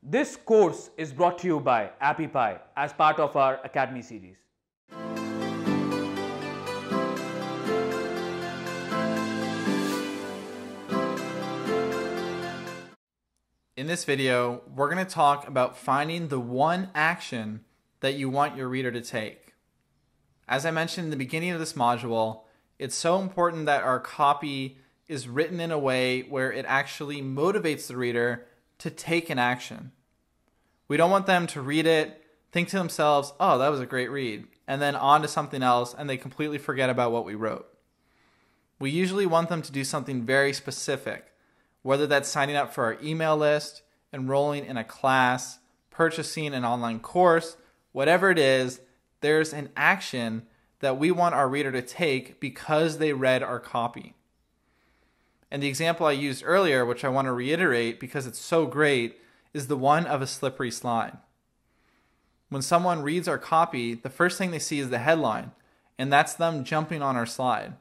This course is brought to you by Appy Pie as part of our Academy series. In this video, we're going to talk about finding the one action that you want your reader to take. As I mentioned in the beginning of this module, it's so important that our copy is written in a way where it actually motivates the reader to take an action. We don't want them to read it, think to themselves, oh, that was a great read, and then on to something else, and they completely forget about what we wrote. We usually want them to do something very specific, whether that's signing up for our email list, enrolling in a class, purchasing an online course, whatever it is, there's an action that we want our reader to take because they read our copy. And the example I used earlier, which I want to reiterate because it's so great, is the one of a slippery slide. When someone reads our copy, the first thing they see is the headline, and that's them jumping on our slide.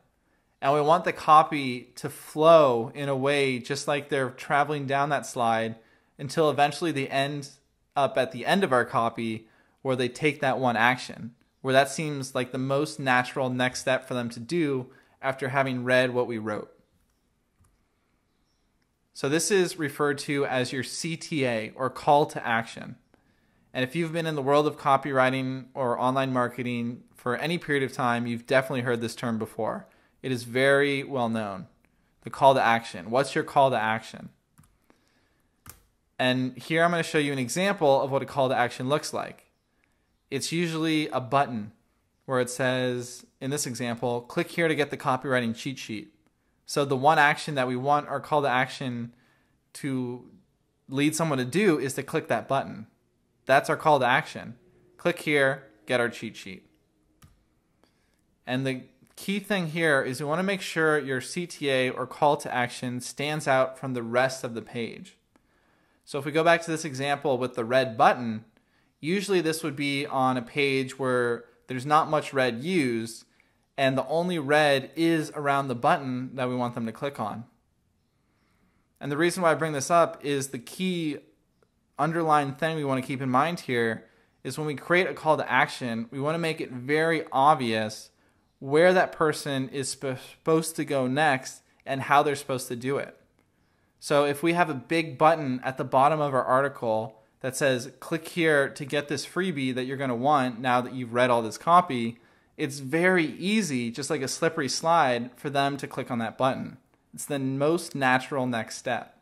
And we want the copy to flow in a way just like they're traveling down that slide until eventually they end up at the end of our copy where they take that one action, where that seems like the most natural next step for them to do after having read what we wrote. So this is referred to as your CTA, or call to action. And if you've been in the world of copywriting or online marketing for any period of time, you've definitely heard this term before. It is very well known. The call to action. What's your call to action? And here I'm going to show you an example of what a call to action looks like. It's usually a button where it says, in this example, click here to get the copywriting cheat sheet. So the one action that we want our call to action to lead someone to do is to click that button. That's our call to action. Click here, get our cheat sheet. And the key thing here is we want to make sure your CTA, or call to action, stands out from the rest of the page. So if we go back to this example with the red button, usually this would be on a page where there's not much red used, and the only red is around the button that we want them to click on. And the reason why I bring this up is the key underlying thing we want to keep in mind here is when we create a call to action, we want to make it very obvious where that person is supposed to go next and how they're supposed to do it. So if we have a big button at the bottom of our article that says, click here to get this freebie that you're going to want now that you've read all this copy, it's very easy, just like a slippery slide, for them to click on that button. It's the most natural next step.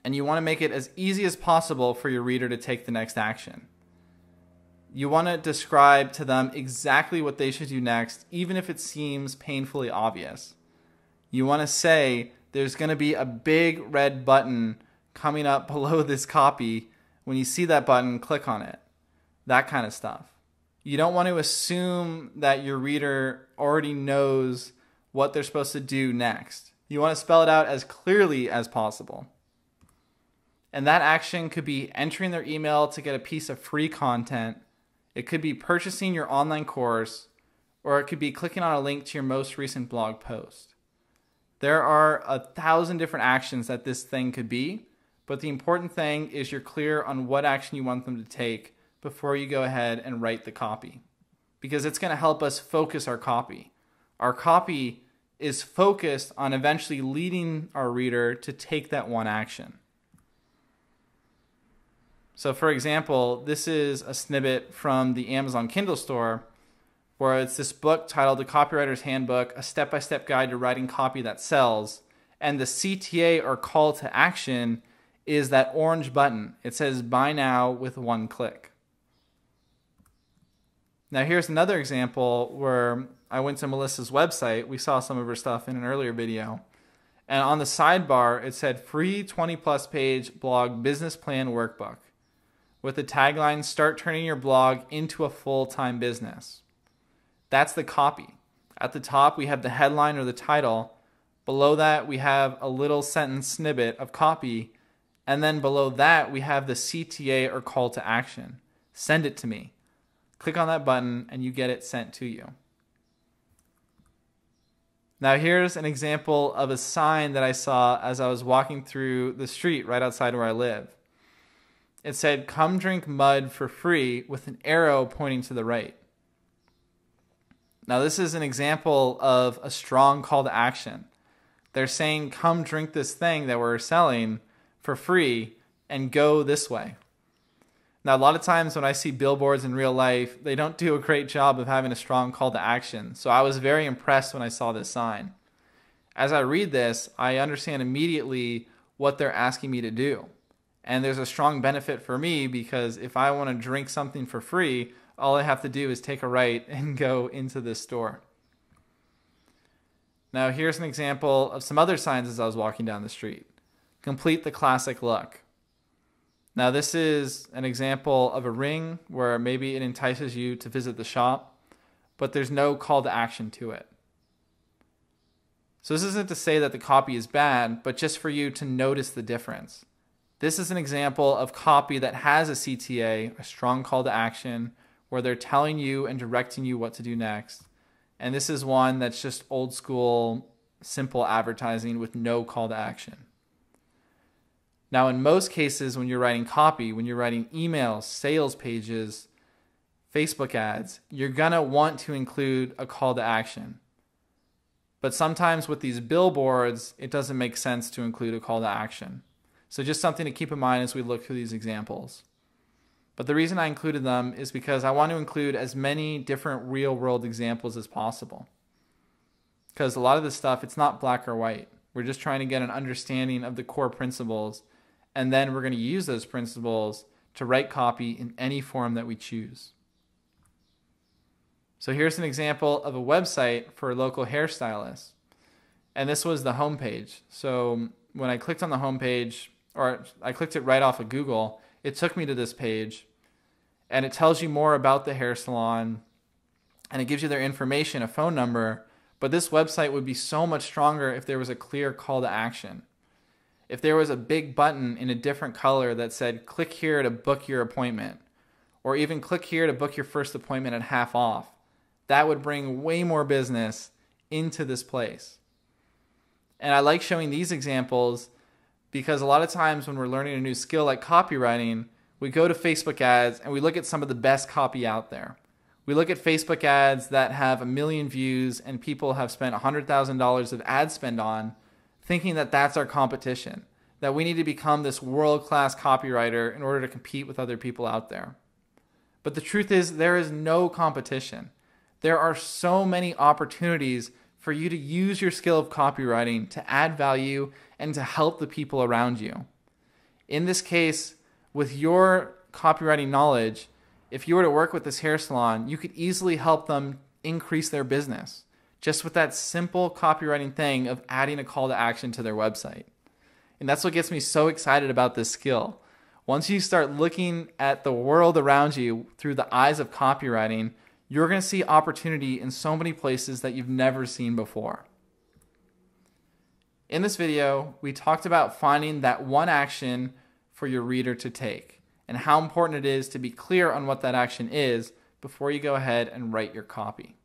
And you want to make it as easy as possible for your reader to take the next action. You want to describe to them exactly what they should do next, even if it seems painfully obvious. You want to say, there's going to be a big red button coming up below this copy. When you see that button, click on it. That kind of stuff. You don't want to assume that your reader already knows what they're supposed to do next. You want to spell it out as clearly as possible. And that action could be entering their email to get a piece of free content. It could be purchasing your online course, or it could be clicking on a link to your most recent blog post. There are 1,000 different actions that this thing could be, but the important thing is you're clear on what action you want them to take before you go ahead and write the copy, because it's going to help us focus our copy. Our copy is focused on eventually leading our reader to take that one action. So for example, this is a snippet from the Amazon Kindle store where it's this book titled The Copywriter's Handbook, a step-by-step guide to writing copy that sells. And the CTA, or call to action, is that orange button. It says buy now with one click. Now here's another example where I went to Melissa's website. We saw some of her stuff in an earlier video. And on the sidebar, it said free 20-plus page blog business plan workbook with the tagline, start turning your blog into a full-time business. That's the copy. At the top, we have the headline or the title. Below that, we have a little sentence snippet of copy. And then below that, we have the CTA, or call to action. Send it to me. Click on that button and you get it sent to you. Now here's an example of a sign that I saw as I was walking through the street right outside where I live. It said, "Come drink mud for free," with an arrow pointing to the right. Now, this is an example of a strong call to action. They're saying, come drink this thing that we're selling for free and go this way. Now, a lot of times when I see billboards in real life, they don't do a great job of having a strong call to action. So I was very impressed when I saw this sign. As I read this, I understand immediately what they're asking me to do. And there's a strong benefit for me, because if I want to drink something for free, all I have to do is take a right and go into this store. Now, here's an example of some other signs as I was walking down the street. Complete the classic look. Now, this is an example of a ring where maybe it entices you to visit the shop, but there's no call to action to it. So this isn't to say that the copy is bad, but just for you to notice the difference. This is an example of copy that has a CTA, a strong call to action, where they're telling you and directing you what to do next. And this is one that's just old school, simple advertising with no call to action. Now, in most cases, when you're writing copy, when you're writing emails, sales pages, Facebook ads, you're going to want to include a call to action. But sometimes with these billboards, it doesn't make sense to include a call to action. So just something to keep in mind as we look through these examples. But the reason I included them is because I want to include as many different real-world examples as possible. Because a lot of this stuff, it's not black or white. We're just trying to get an understanding of the core principles, and then we're going to use those principles to write copy in any form that we choose. So here's an example of a website for a local hairstylist. And this was the homepage. So when I clicked on the homepage, or I clicked it right off of Google, it took me to this page, and it tells you more about the hair salon, and it gives you their information, a phone number. But this website would be so much stronger if there was a clear call to action. If there was a big button in a different color that said, click here to book your appointment, or even click here to book your first appointment at half off, that would bring way more business into this place. And I like showing these examples because a lot of times when we're learning a new skill like copywriting, we go to Facebook ads and we look at some of the best copy out there. We look at Facebook ads that have 1 million views and people have spent $100,000 of ad spend on, thinking that that's our competition, that we need to become this world-class copywriter in order to compete with other people out there. But the truth is, there is no competition. There are so many opportunities for you to use your skill of copywriting to add value and to help the people around you. In this case, with your copywriting knowledge, if you were to work with this hair salon, you could easily help them increase their business just with that simple copywriting thing of adding a call to action to their website. And that's what gets me so excited about this skill. Once you start looking at the world around you through the eyes of copywriting, you're going to see opportunity in so many places that you've never seen before. In this video, we talked about finding that one action for your reader to take and how important it is to be clear on what that action is before you go ahead and write your copy.